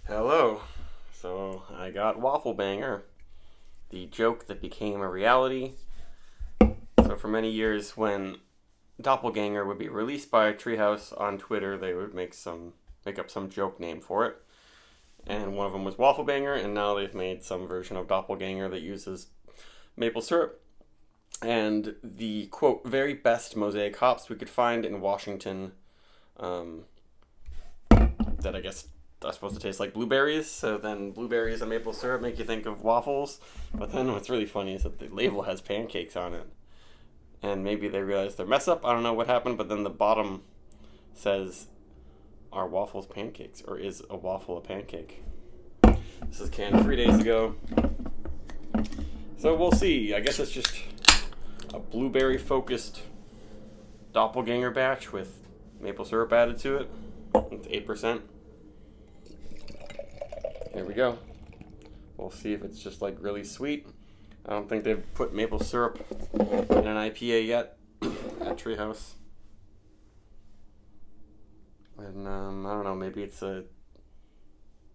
Hello. So I got Wafflebanger, the joke that became a reality. So for many years, when Doppelganger would be released by Treehouse on Twitter, they would make up some joke name for it. And one of them was Wafflebanger, and now they've made some version of Doppelganger that uses maple syrup. And the quote very best mosaic hops we could find in Washington, um, that I guess are supposed to taste like blueberries. So then blueberries and maple syrup make you think of waffles. But then what's really funny is that the label has pancakes on it. And maybe they realized their mess up. I don't know what happened, but then the bottom says, "Are waffles pancakes? Or is a waffle a pancake?" This is canned 3 days ago. So we'll see. I guess it's just a blueberry focused doppelganger batch with maple syrup added to it. It's 8%. Here we go. We'll see if it's just like really sweet. I don't think they've put maple syrup in an IPA yet at Treehouse. And I don't know, maybe it's a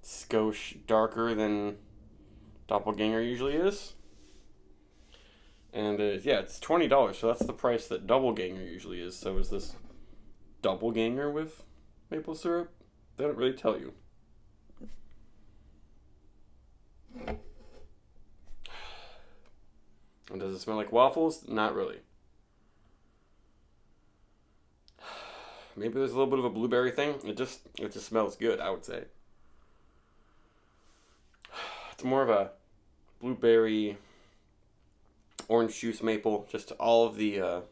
skosh darker than Doppelganger usually is. And yeah, it's $20, so that's the price that Doubleganger usually is. So is this Doubleganger with maple syrup? They don't really tell you. And does it smell like waffles? Not really. Maybe there's a little bit of a blueberry thing. It just smells good, I would say. It's more of a blueberry, orange juice, maple, just all of the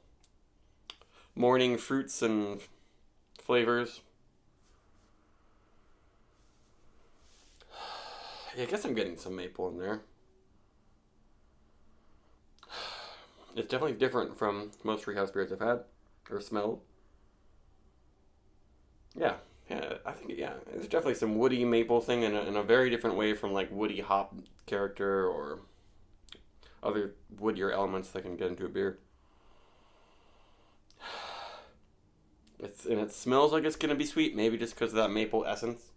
morning fruits and flavors. Yeah, I guess I'm getting some maple in there. It's definitely different from most Treehouse beers I've had or smelled. Yeah, I think there's definitely some woody maple thing in a very different way from like woody hop character or other woodier elements that can get into a beer. It smells like it's gonna be sweet, maybe just because of that maple essence.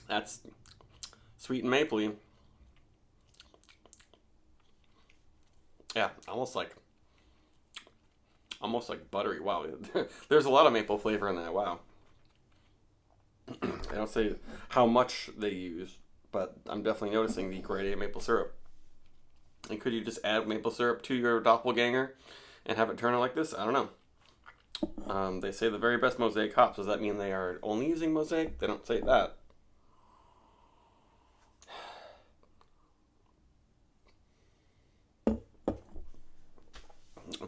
That's sweet and mapley. Yeah, almost like buttery. Wow, there's a lot of maple flavor in that. Wow. I don't say how much they use, but I'm definitely noticing the grade A maple syrup. And could you just add maple syrup to your doppelganger and have it turn out like this? I don't know. They say the very best mosaic hops. Does that mean they are only using mosaic? They don't say that.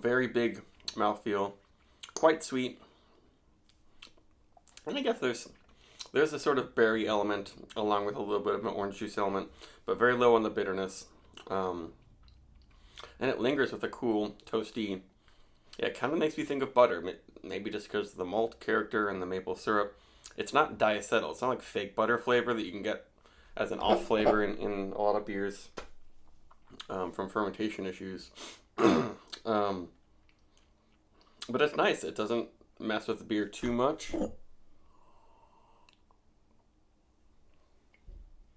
Very big mouthfeel, quite sweet. And I guess there's a sort of berry element along with a little bit of an orange juice element, but very low on the bitterness. And it lingers with a cool, toasty. Yeah, it kind of makes me think of butter. Maybe just because of the malt character and the maple syrup. It's not diacetyl. It's not like fake butter flavor that you can get as an off flavor in a lot of beers from fermentation issues. But it's nice. It doesn't mess with the beer too much.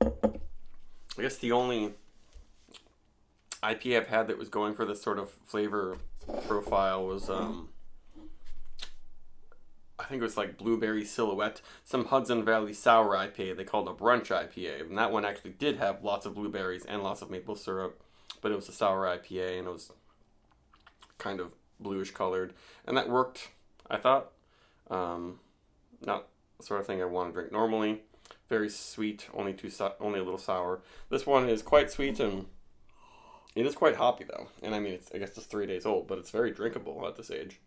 I guess the only IPA I've had that was going for this sort of flavor profile was I think it was like Blueberry Silhouette, some Hudson Valley Sour IPA they called a brunch IPA, and that one actually did have lots of blueberries and lots of maple syrup, but it was a sour IPA and it was kind of bluish colored, and that worked, I thought. Not the sort of thing I want to drink normally. Very sweet, only a little sour. This one is quite sweet and it is quite hoppy though. And I mean, I guess it's 3 days old, but it's very drinkable at this age.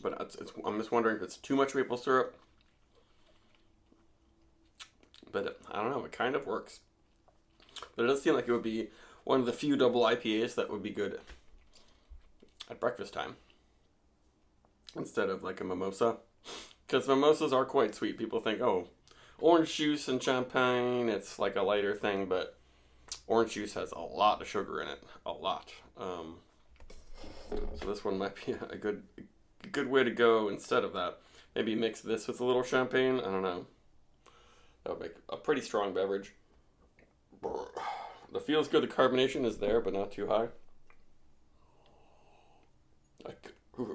But I'm just wondering if it's too much maple syrup. But I don't know, it kind of works. But it does seem like it would be one of the few double IPAs that would be good at breakfast time instead of like a mimosa. Because mimosas are quite sweet. People think, oh, orange juice and champagne, it's like a lighter thing, but Orange juice has a lot of sugar in it, a lot. So this one might be a good way to go instead of that. Maybe mix this with a little champagne. I don't know. That would make a pretty strong beverage. The feels good. The carbonation is there, but not too high.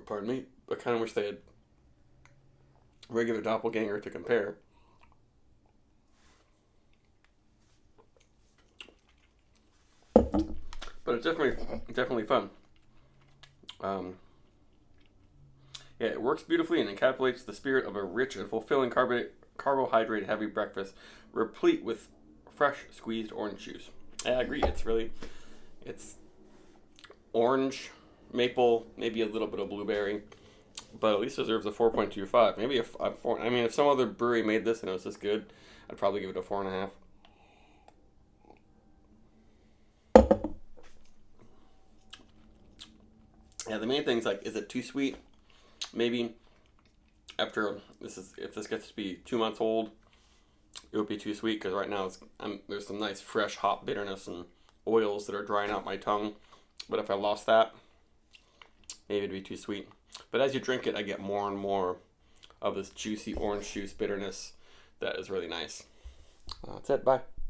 Pardon me. I kind of wish they had regular doppelganger to compare. But it's definitely fun. Yeah, it works beautifully and encapsulates the spirit of a rich and fulfilling carbohydrate-heavy breakfast, replete with fresh squeezed orange juice. I agree. It's orange, maple, maybe a little bit of blueberry, but at least deserves a 4.25. Maybe a 4. I mean, if some other brewery made this and it was this good, I'd probably give it a 4.5. Yeah, the main thing is like, is it too sweet? Maybe after if this gets to be 2 months old, it would be too sweet because right now there's some nice fresh hop bitterness and oils that are drying out my tongue. But if I lost that, maybe it'd be too sweet. But as you drink it, I get more and more of this juicy orange juice bitterness that is really nice. That's it. Bye.